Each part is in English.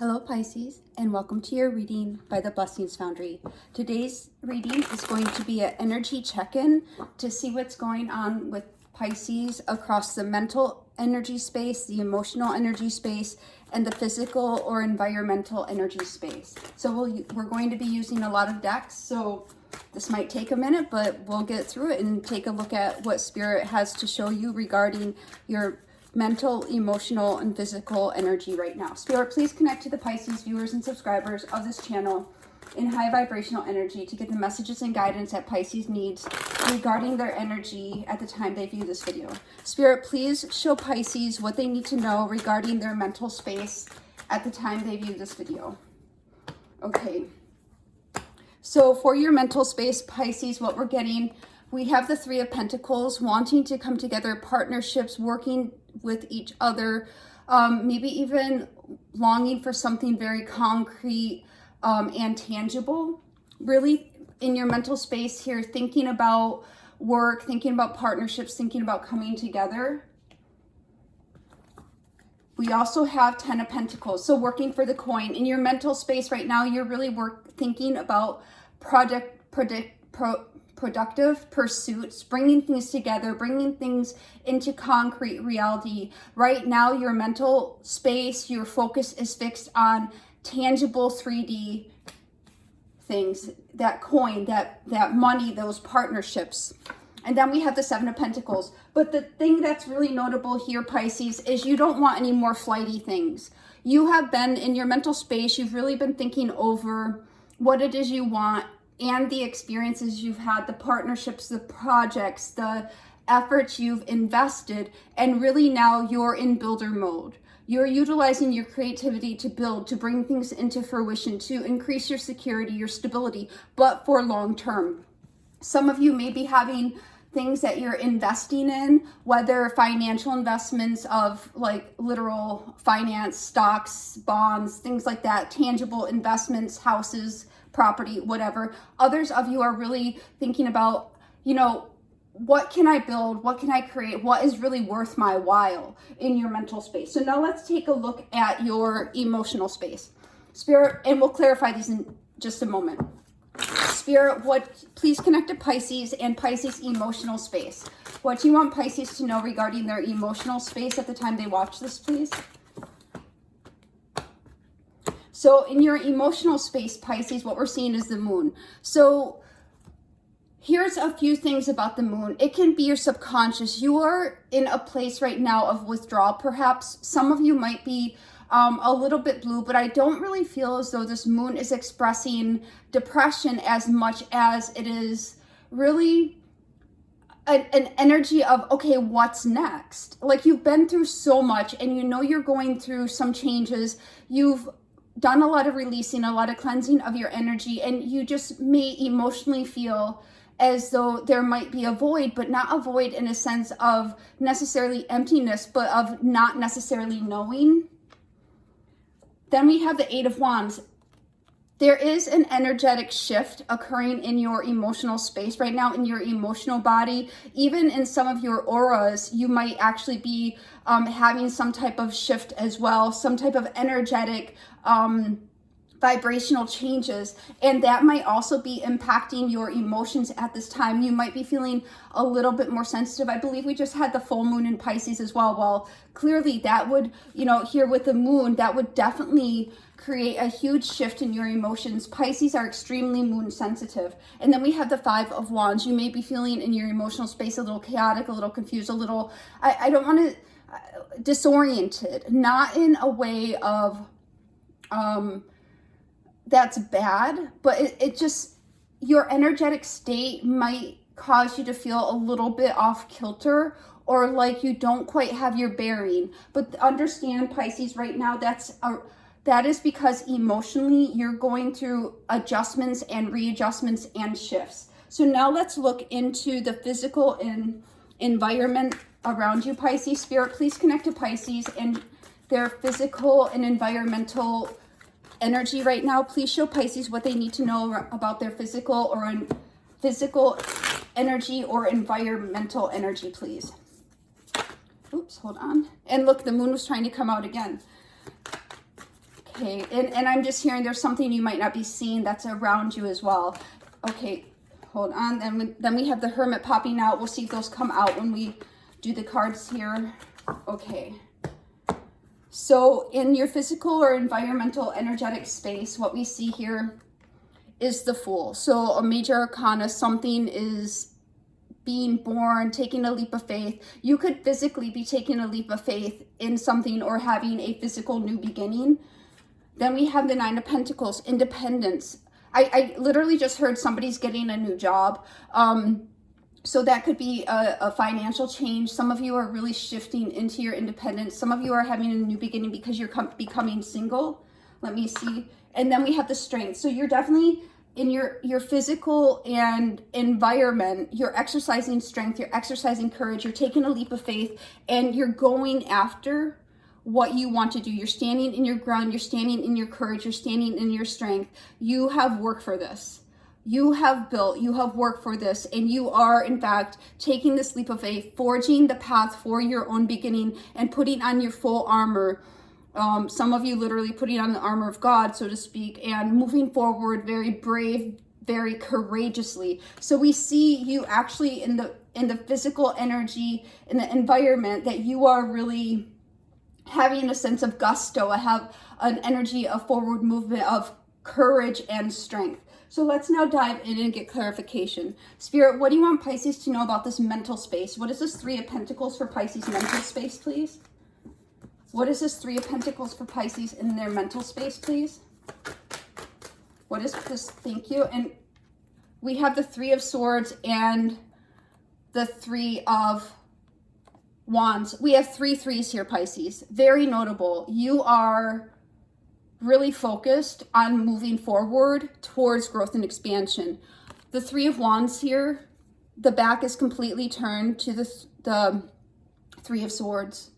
Hello Pisces, and welcome to your reading by the Blessings Foundry. Today's reading is going to be an energy check-in to see what's going on with Pisces across the mental energy space, the emotional energy space, and the physical or environmental energy space. So we're going to be using a lot of decks, so this might take a minute, but we'll get through it and take a look at what Spirit has to show you regarding your mental, emotional, and physical energy right now. Spirit, please connect to the Pisces viewers and subscribers of this channel in high vibrational energy to get the messages and guidance that Pisces needs regarding their energy at the time they view this video. Spirit, please show Pisces what they need to know regarding their mental space at the time they view this video. Okay. So for your mental space, Pisces, what we're getting, we have the Three of Pentacles, wanting to come together, partnerships, working with each other, maybe even longing for something very concrete and tangible. Really in your mental space here, thinking about work, thinking about partnerships, thinking about coming together. We also have Ten of Pentacles, so working for the coin. In your mental space right now, you're really thinking about productive pursuits, bringing things together, bringing things into concrete reality. Right now, your mental space, your focus is fixed on tangible 3D things, that coin, that money, those partnerships. And then we have the Seven of Pentacles. But the thing that's really notable here, Pisces, is you don't want any more flighty things. You have been in your mental space, you've really been thinking over what it is you want and the experiences you've had, the partnerships, the projects, the efforts you've invested, and really now you're in builder mode. You're utilizing your creativity to build, to bring things into fruition, to increase your security, your stability, but for long term. Some of you may be having things that you're investing in, whether financial investments of like literal finance, stocks, bonds, things like that, tangible investments, houses, property, whatever. Others of you are really thinking about, what can I build? What can I create? What is really worth my while in your mental space? So now let's take a look at your emotional space. Spirit, and we'll clarify these in just a moment. Spirit, please connect to Pisces and Pisces emotional space. What do you want Pisces to know regarding their emotional space at the time they watch this, please? So in your emotional space, Pisces, what we're seeing is the moon. So here's a few things about the moon. It can be your subconscious. You are in a place right now of withdrawal, perhaps. Some of you might be a little bit blue, but I don't really feel as though this moon is expressing depression as much as it is really an energy of, okay, what's next? Like you've been through so much and you're going through some changes. You've done a lot of releasing, a lot of cleansing of your energy, and you just may emotionally feel as though there might be a void, but not a void in a sense of necessarily emptiness, but of not necessarily knowing. Then we have the Eight of Wands. There is an energetic shift occurring in your emotional space right now, in your emotional body. Even in some of your auras, you might actually be having some type of shift as well, some type of energetic vibrational changes, and that might also be impacting your emotions at this time. You might be feeling a little bit more sensitive. I believe we just had the full moon in Pisces as well. Well, clearly that would, here with the moon, that would definitely create a huge shift in your emotions. Pisces are extremely moon sensitive. And then we have the Five of Wands. You may be feeling in your emotional space a little chaotic, a little confused, a little, I don't want to, disoriented, not in a way of, that's bad, but it just, your energetic state might cause you to feel a little bit off kilter or like you don't quite have your bearing. But understand, Pisces, right now, that is because emotionally you're going through adjustments and readjustments and shifts. So now let's look into the physical and environment around you, Pisces. Spirit, please connect to Pisces and their physical and environmental energy right now. Please show Pisces what they need to know about their physical energy or environmental energy, please. Oops, hold on. And look, the moon was trying to come out again. Okay, and I'm just hearing there's something you might not be seeing that's around you as well. Okay, hold on. Then we have the Hermit popping out. We'll see if those come out when we do the cards here. Okay. So in your physical or environmental energetic space, what we see here is the Fool. So a major arcana, something is being born, taking a leap of faith. You could physically be taking a leap of faith in something or having a physical new beginning. Then we have the Nine of Pentacles, independence. I literally just heard somebody's getting a new job. So that could be a financial change. Some of you are really shifting into your independence. Some of you are having a new beginning because you're becoming single. Let me see. And then we have the Strength. So you're definitely in your physical and environment, you're exercising strength, you're exercising courage, you're taking a leap of faith, and you're going after what you want to do. You're standing in your ground, you're standing in your courage, you're standing in your strength. You have worked for this. You have built, you have worked for this, and you are, in fact, taking this leap of faith, forging the path for your own beginning and putting on your full armor. Some of you literally putting on the armor of God, so to speak, and moving forward very brave, very courageously. So we see you actually in the physical energy, in the environment, that you are really having a sense of gusto. I have an energy of forward movement, of courage and strength. So let's now dive in and get clarification. Spirit, what do you want Pisces to know about this mental space? What is this Three of Pentacles for Pisces mental space, please? What is this Three of Pentacles for Pisces in their mental space, please? What is this? Thank you. And we have the Three of Swords and the Three of Wands. We have three threes here, Pisces. Very notable. You are really focused on moving forward towards growth and expansion. The Three of Wands here, the back is completely turned to the Three of Swords.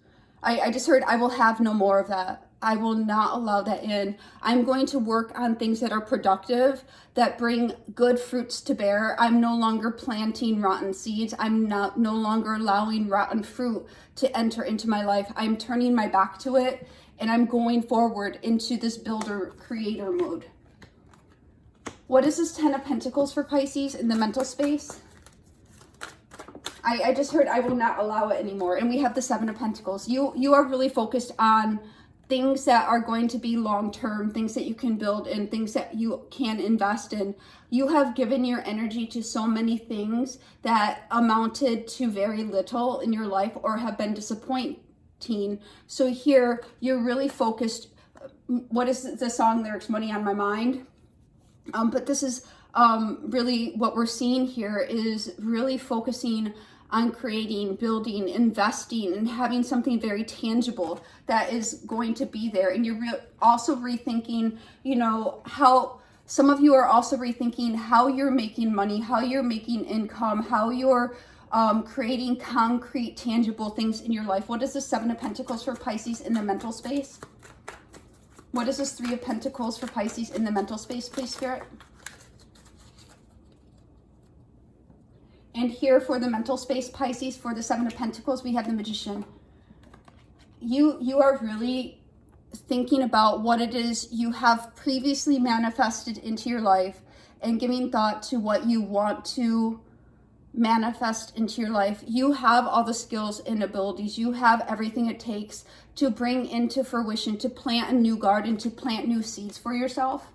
I just heard, I will have no more of that. I will not allow that in. I'm going to work on things that are productive, that bring good fruits to bear. I'm no longer planting rotten seeds. I'm no longer allowing rotten fruit to enter into my life. I'm turning my back to it, and I'm going forward into this builder creator mode. What is this Ten of Pentacles for Pisces in the mental space? I just heard, I will not allow it anymore. And we have the Seven of Pentacles. You are really focused on things that are going to be long-term, things that you can build and things that you can invest in. You have given your energy to so many things that amounted to very little in your life or have been disappointing. So here, you're really focused. What is the song lyrics? Money on My Mind. But this is really what we're seeing here is really focusing on creating, building, investing, and having something very tangible that is going to be there. And you're also rethinking, you know, how some of you are also rethinking how you're making money, how you're making income, how you're creating concrete, tangible things in your life. What is the Seven of Pentacles for Pisces in the mental space? What is this Three of Pentacles for Pisces in the mental space, please, Spirit? And here for the mental space, Pisces, for the Seven of Pentacles, we have the Magician. You are really thinking about what it is you have previously manifested into your life and giving thought to what you want to manifest into your life. You have all the skills and abilities. You have everything it takes to bring into fruition, to plant a new garden, to plant new seeds for yourself.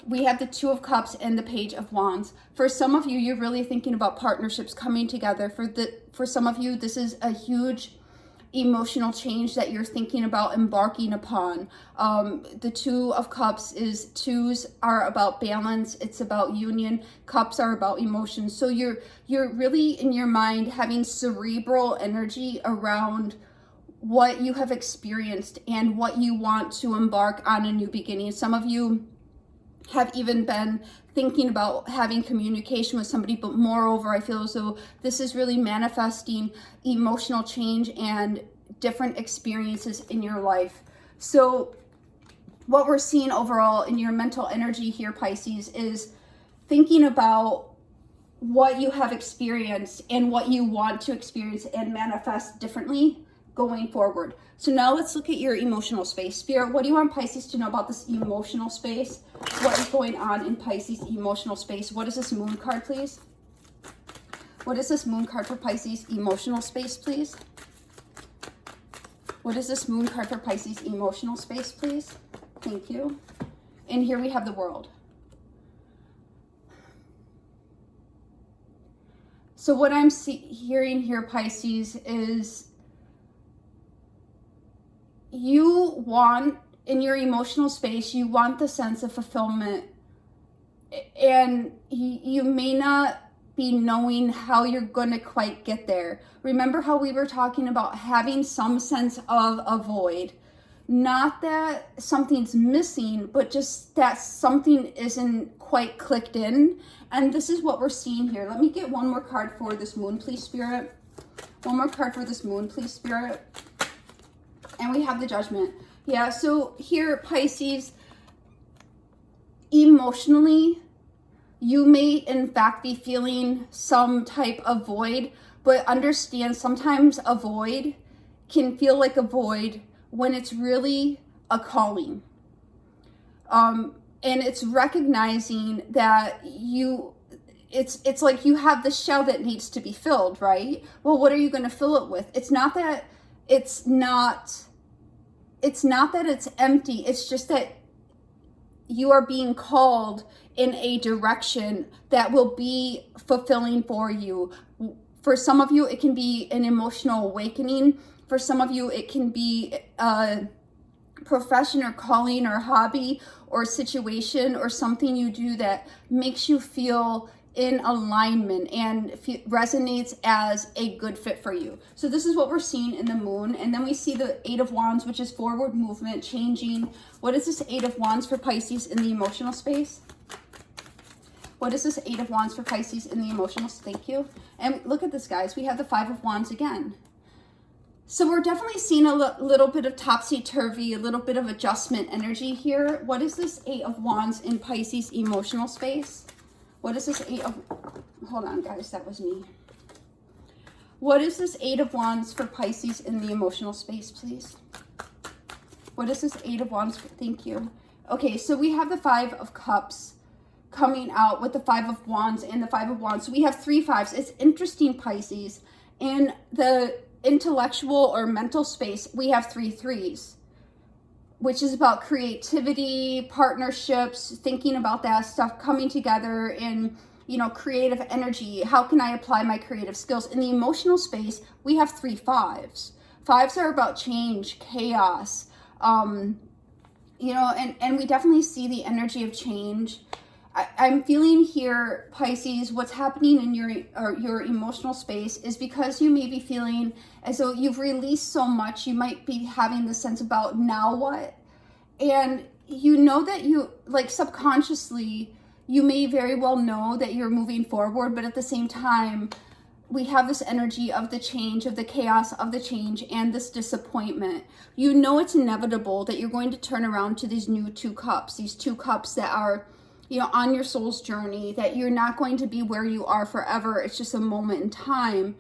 We have the Two of Cups and the Page of Wands. For some of you, you're really thinking about partnerships coming together. For some of you, this is a huge emotional change that you're thinking about embarking upon. The Two of Cups is, twos are about balance. It's about union. Cups are about emotions. So you're really in your mind having cerebral energy around what you have experienced and what you want to embark on a new beginning. Some of you have even been thinking about having communication with somebody, but moreover, I feel as though this is really manifesting emotional change and different experiences in your life. So what we're seeing overall in your mental energy here, Pisces, is thinking about what you have experienced and what you want to experience and manifest differently going forward. So now let's look at your emotional space. Spirit, what do you want Pisces to know about this emotional space? What is going on in Pisces emotional space? What is this moon card, please? What is this moon card for Pisces emotional space, please? What is this moon card for Pisces emotional space, please? Thank you. And here we have the World. So what I'm hearing here, Pisces, is you want, in your emotional space, you want the sense of fulfillment, and you may not be knowing how you're going to quite get there. Remember how we were talking about having some sense of a void? Not that something's missing, but just that something isn't quite clicked in. And this is what we're seeing here. Let me get one more card for this moon, please, Spirit. One more card for this moon, please, Spirit. And we have the Judgment. Yeah, so here, Pisces, emotionally, you may in fact be feeling some type of void, but understand sometimes a void can feel like a void when it's really a calling. And it's recognizing that it's like you have the shell that needs to be filled, right? Well, what are you going to fill it with? It's not that it's empty. It's just that you are being called in a direction that will be fulfilling for you. For some of you, it can be an emotional awakening. For some of you, it can be a profession or calling or hobby or situation or something you do that makes you feel in alignment and resonates as a good fit for you. So this is what we're seeing in the moon. And then we see the Eight of Wands, which is forward movement, changing. What is this Eight of Wands for Pisces in the emotional space? What is this Eight of Wands for Pisces in the emotional space? Thank you. And look at this, guys. We have the Five of Wands again. So we're definitely seeing a little bit of topsy-turvy, a little bit of adjustment energy here. What is this Eight of Wands in Pisces emotional space? What is this Eight of... Hold on, guys. That was me. What is this Eight of Wands for Pisces in the emotional space, please? What is this Eight of Wands? Thank you. Okay, so we have the Five of Cups coming out with the Five of Wands and the Five of Wands. So we have three fives. It's interesting, Pisces. In the intellectual or mental space, we have three threes, which is about creativity, partnerships, thinking about that stuff, coming together in, you know, creative energy. How can I apply my creative skills? In the emotional space, we have three fives. Fives are about change, chaos, you know, and we definitely see the energy of change. I'm feeling here, Pisces, what's happening in your emotional space is because you may be feeling as though you've released so much, you might be having the sense about now what? And you know that you, like subconsciously, you may very well know that you're moving forward, but at the same time, we have this energy of the change, of the chaos of the change, and this disappointment. You know it's inevitable that you're going to turn around to these new two cups, these two cups that are, you know, on your soul's journey, that you're not going to be where you are forever. It's just a moment in time.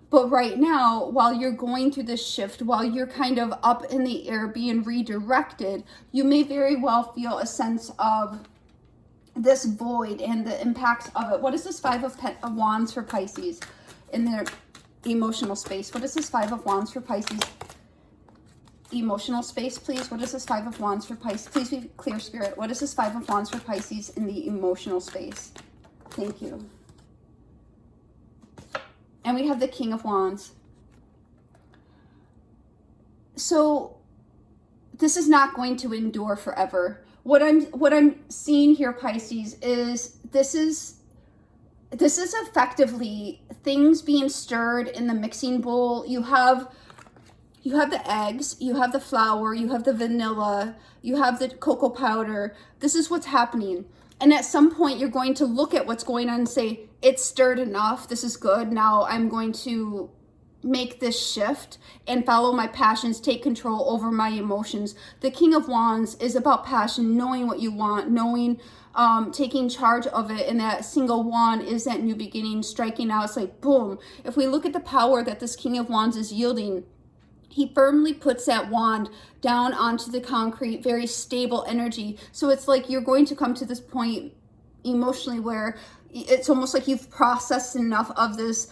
But right now, while you're going through this shift, while you're kind of up in the air being redirected, you may very well feel a sense of this void and the impacts of it. What is this Five of Wands for Pisces in their emotional space? What is this Five of Wands for Pisces? Emotional space, please. What is this Five of Wands for Pisces? Please be clear, Spirit. What is this Five of Wands for Pisces in the emotional space? Thank you. And we have the King of Wands. So this is not going to endure forever. What I'm seeing here, Pisces, is this is effectively things being stirred in the mixing bowl. You have the eggs, you have the flour, you have the vanilla, you have the cocoa powder. This is what's happening. And at some point, you're going to look at what's going on and say, it's stirred enough. This is good. Now I'm going to make this shift and follow my passions, take control over my emotions. The King of Wands is about passion, knowing what you want, knowing, taking charge of it. And that single wand is that new beginning, striking out. It's like, boom. If we look at the power that this King of Wands is yielding, he firmly puts that wand down onto the concrete, very stable energy. So it's like you're going to come to this point emotionally where it's almost like you've processed enough of this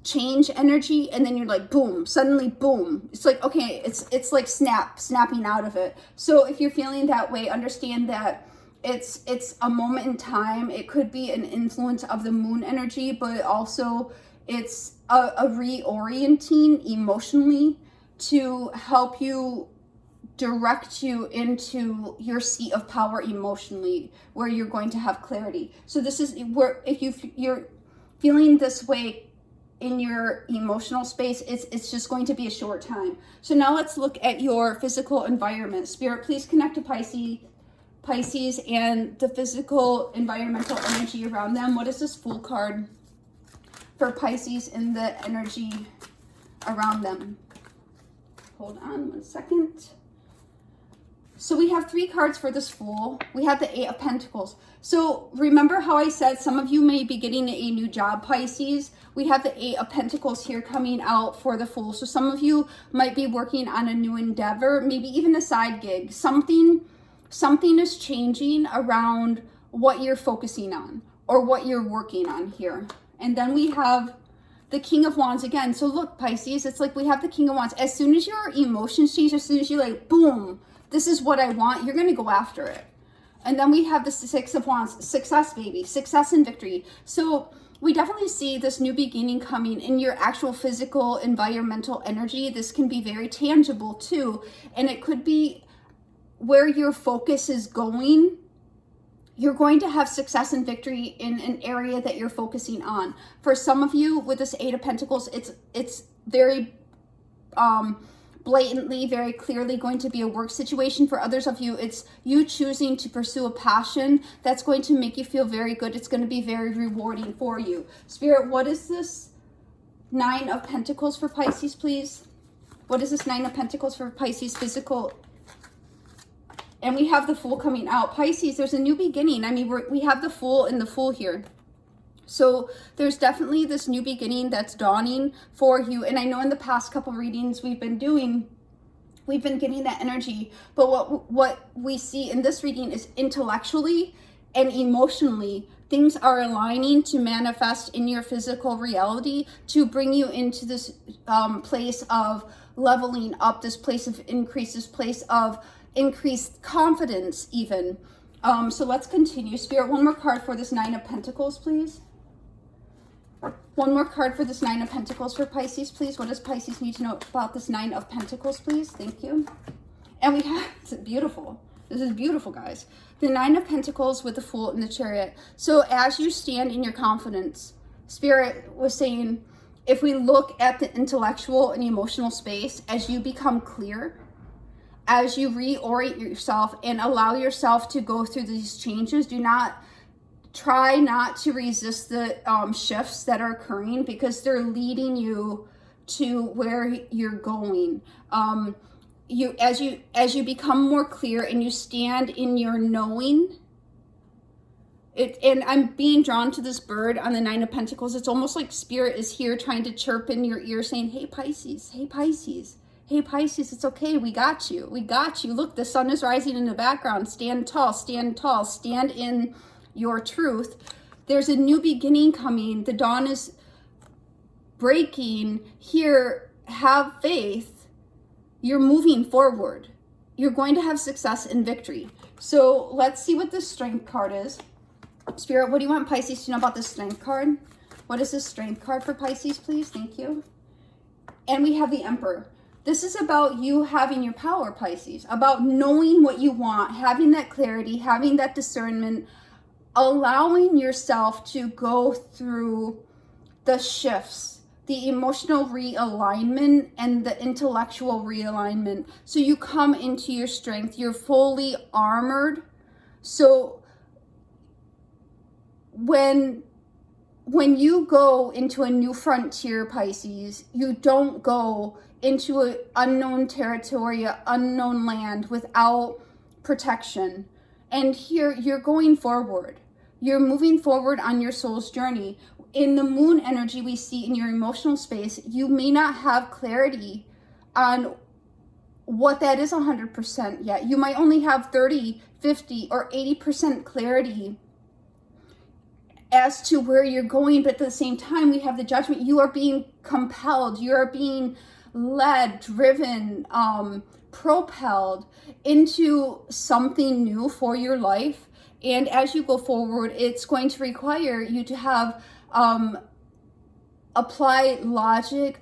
change energy, and then you're like, boom, suddenly boom. It's like, okay, it's like snapping out of it. So if you're feeling that way, understand that it's a moment in time. It could be an influence of the moon energy, but also it's a reorienting emotionally to help you direct you into your seat of power emotionally, where you're going to have clarity. So this is where, if you're feeling this way in your emotional space, it's just going to be a short time. So now let's look at your physical environment. Spirit, please connect to Pisces and the physical environmental energy around them. What is this Fool card for Pisces and the energy around them? Hold on 1 second. So we have 3 cards for this Fool. We have the 8 of Pentacles. So remember how I said some of you may be getting a new job, Pisces? We have the 8 of Pentacles here coming out for the Fool. So some of you might be working on a new endeavor, maybe even a side gig. Something is changing around what you're focusing on or what you're working on here. And then we have the King of Wands again. So look, Pisces, it's like we have the King of Wands. As soon as your emotions change, as soon as you like, boom, this is what I want, you're going to go after it. And then we have the 6 of Wands, success, baby, success and victory. So we definitely see this new beginning coming in your actual physical environmental energy. This can be very tangible too. And it could be where your focus is going. You're going to have success and victory in an area that you're focusing on. For some of you with this 8 of Pentacles, it's very blatantly, very clearly going to be a work situation. For others of you, it's you choosing to pursue a passion that's going to make you feel very good. It's going to be very rewarding for you. Spirit, what is this 9 of Pentacles for Pisces, please? What is this 9 of Pentacles for Pisces physical? And we have the Fool coming out. Pisces, there's a new beginning. I mean, we have the Fool and the Fool here. So there's definitely this new beginning that's dawning for you. And I know in the past couple readings we've been doing, we've been getting that energy. But what we see in this reading is intellectually and emotionally, things are aligning to manifest in your physical reality to bring you into this place of leveling up, this place of increase, this place of increased confidence even. So let's continue. Spirit, one more card for this 9 of Pentacles, please. One more card for this 9 of Pentacles for Pisces, please. What does Pisces need to know about this 9 of Pentacles, please? Thank you. And we have, it's beautiful. This is beautiful, guys. The 9 of Pentacles with the Fool and the Chariot. So as you stand in your confidence, Spirit was saying, if we look at the intellectual and emotional space, as you become clear, as you reorient yourself and allow yourself to go through these changes, try not to resist the shifts that are occurring, because they're leading you to where you're going. As you become more clear and you stand in your knowing, and I'm being drawn to this bird on the 9 of Pentacles. It's almost like Spirit is here trying to chirp in your ear saying, hey Pisces, hey Pisces. Hey Pisces, it's okay, we got you, we got you. Look, the sun is rising in the background. Stand tall, stand tall, stand in your truth. There's a new beginning coming. The dawn is breaking here. Have faith. You're moving forward. You're going to have success and victory. So let's see what this Strength card is. Spirit, what do you want Pisces to know about this Strength card? What is this Strength card for Pisces, please? Thank you. And we have the Emperor. This is about you having your power, Pisces, about knowing what you want, having that clarity, having that discernment, allowing yourself to go through the shifts, the emotional realignment and the intellectual realignment. So you come into your strength, you're fully armored. So when you go into a new frontier, Pisces, you don't go into an unknown territory, an unknown land without protection. And here you're going forward. You're moving forward on your soul's journey. In the moon energy we see in your emotional space, you may not have clarity on what that is 100% yet. You might only have 30, 50, or 80% clarity as to where you're going, but at the same time, we have the Judgment. You are being compelled, you are being led, driven, propelled into something new for your life. And as you go forward, it's going to require you to have apply logic,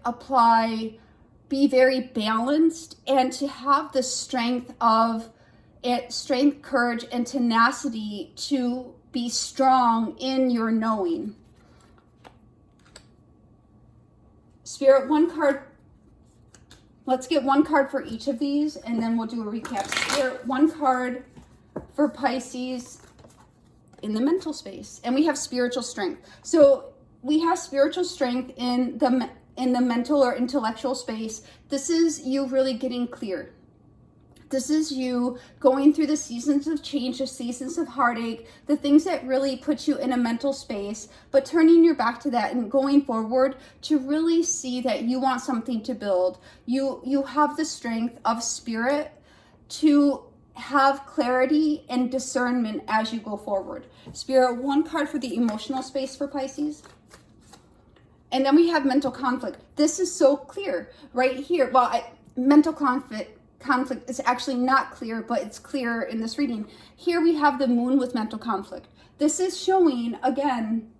be very balanced, and to have the strength, courage, and tenacity to be strong in your knowing. Spirit, one card. Let's get one card for each of these, and then we'll do a recap. Spirit, one card for Pisces in the mental space. And we have spiritual strength. So we have spiritual strength in the mental or intellectual space. This is you really getting clear. This is you going through the seasons of change, the seasons of heartache, the things that really put you in a mental space, but turning your back to that and going forward to really see that you want something to build. You have the strength of spirit to have clarity and discernment as you go forward. Spirit, one card for the emotional space for Pisces. And then we have mental conflict. This is so clear right here. Well, mental conflict is actually not clear, but it's clear in this reading. Here we have the moon with mental conflict. This is showing, again,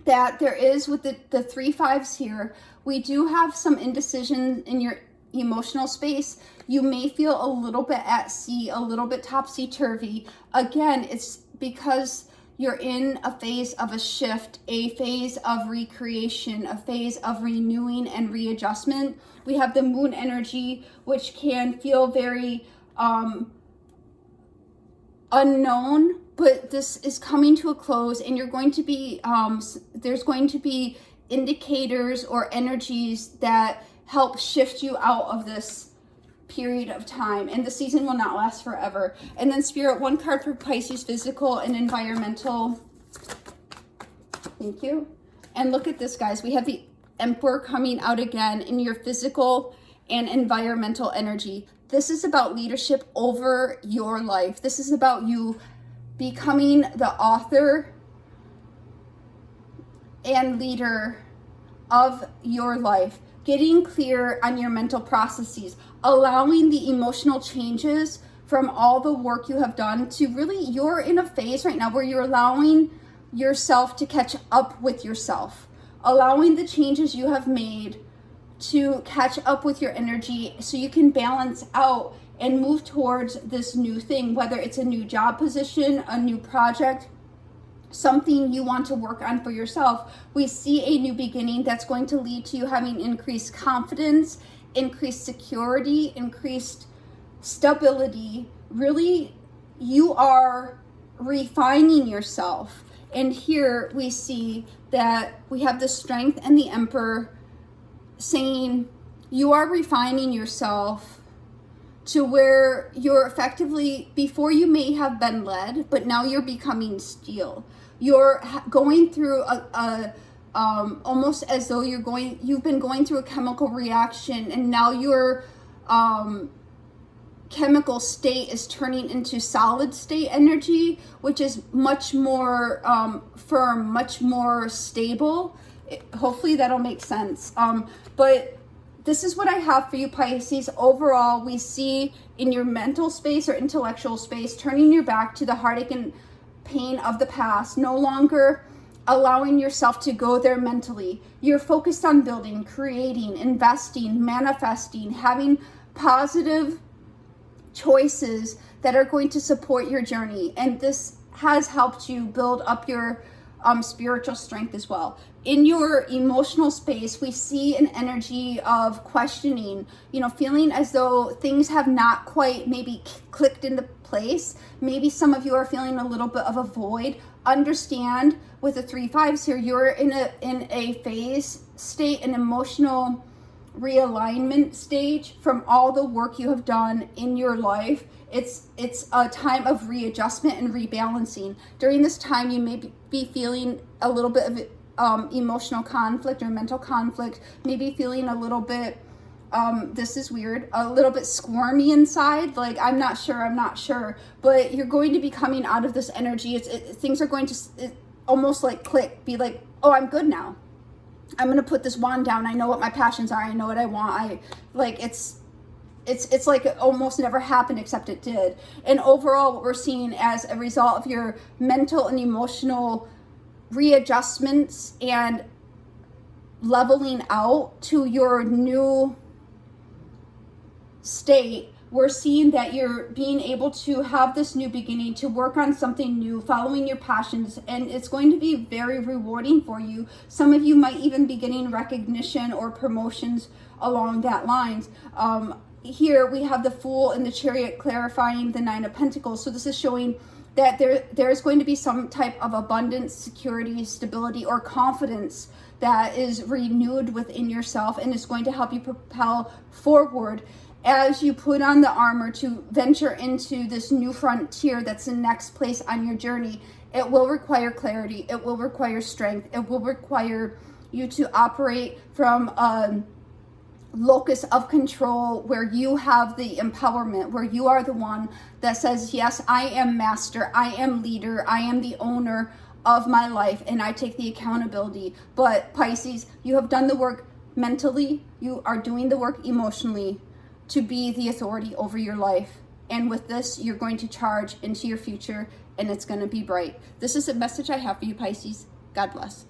that there is, with the 3 5s here, we do have some indecision in your emotional space. You may feel a little bit at sea, a little bit topsy-turvy. Again, it's because you're in a phase of a shift, a phase of recreation, a phase of renewing and readjustment. We have the moon energy, which can feel very unknown, but this is coming to a close, and you're going to be, there's going to be indicators or energies that help shift you out of this period of time, and the season will not last forever. And then Spirit, one card for Pisces, physical and environmental. Thank you. And look at this, guys. We have the Emperor coming out again in your physical and environmental energy. This is about leadership over your life. This is about you becoming the author and leader of your life, getting clear on your mental processes, allowing the emotional changes from all the work you have done to really, you're in a phase right now where you're allowing yourself to catch up with yourself, allowing the changes you have made to catch up with your energy so you can balance out and move towards this new thing, whether it's a new job position, a new project, something you want to work on for yourself. We see a new beginning that's going to lead to you having increased confidence, increased security, increased stability. Really, you are refining yourself. And here we see that we have the strength and the Emperor saying you are refining yourself to where you're effectively, before you may have been led, but now you're becoming steel. You're going through almost as though you've been going through a chemical reaction, and now your chemical state is turning into solid state energy, which is much more firm, much more stable. Hopefully that'll make sense. But this is what I have for you, Pisces. Overall, we see in your mental space or intellectual space, turning your back to the heartache and pain of the past, no longer allowing yourself to go there mentally. You're focused on building, creating, investing, manifesting, having positive choices that are going to support your journey. And this has helped you build up your spiritual strength as well. In your emotional space, we see an energy of questioning, feeling as though things have not quite maybe clicked into place. Maybe some of you are feeling a little bit of a void. Understand, with the 3 5s here, you're in a phase state, an emotional realignment stage from all the work you have done in your life. It's a time of readjustment and rebalancing. During this time, you may be feeling a little bit of emotional conflict or mental conflict, maybe feeling a little bit This is weird, a little bit squirmy inside, like I'm not sure, but you're going to be coming out of this energy. Things are going to almost like click, be like, oh, I'm good now. I'm going to put this wand down. I know what my passions are. I know what I want. It's like it almost never happened, except it did. And overall, what we're seeing as a result of your mental and emotional readjustments and leveling out to your new state, we're seeing that you're being able to have this new beginning, to work on something new, following your passions, and it's going to be very rewarding for you. Some of you might even be getting recognition or promotions along that lines. Here we have the Fool and the Chariot clarifying the Nine of Pentacles. So this is showing that there's going to be some type of abundance, security, stability, or confidence that is renewed within yourself and is going to help you propel forward as you put on the armor to venture into this new frontier that's the next place on your journey. It will require clarity. It will require strength. It will require you to operate from a locus of control where you have the empowerment, where you are the one that says, yes, I am master, I am leader, I am the owner of my life, and I take the accountability. But Pisces, you have done the work mentally, you are doing the work emotionally to be the authority over your life. And with this, you're going to charge into your future, and it's going to be bright. This is the message I have for you, Pisces. God bless.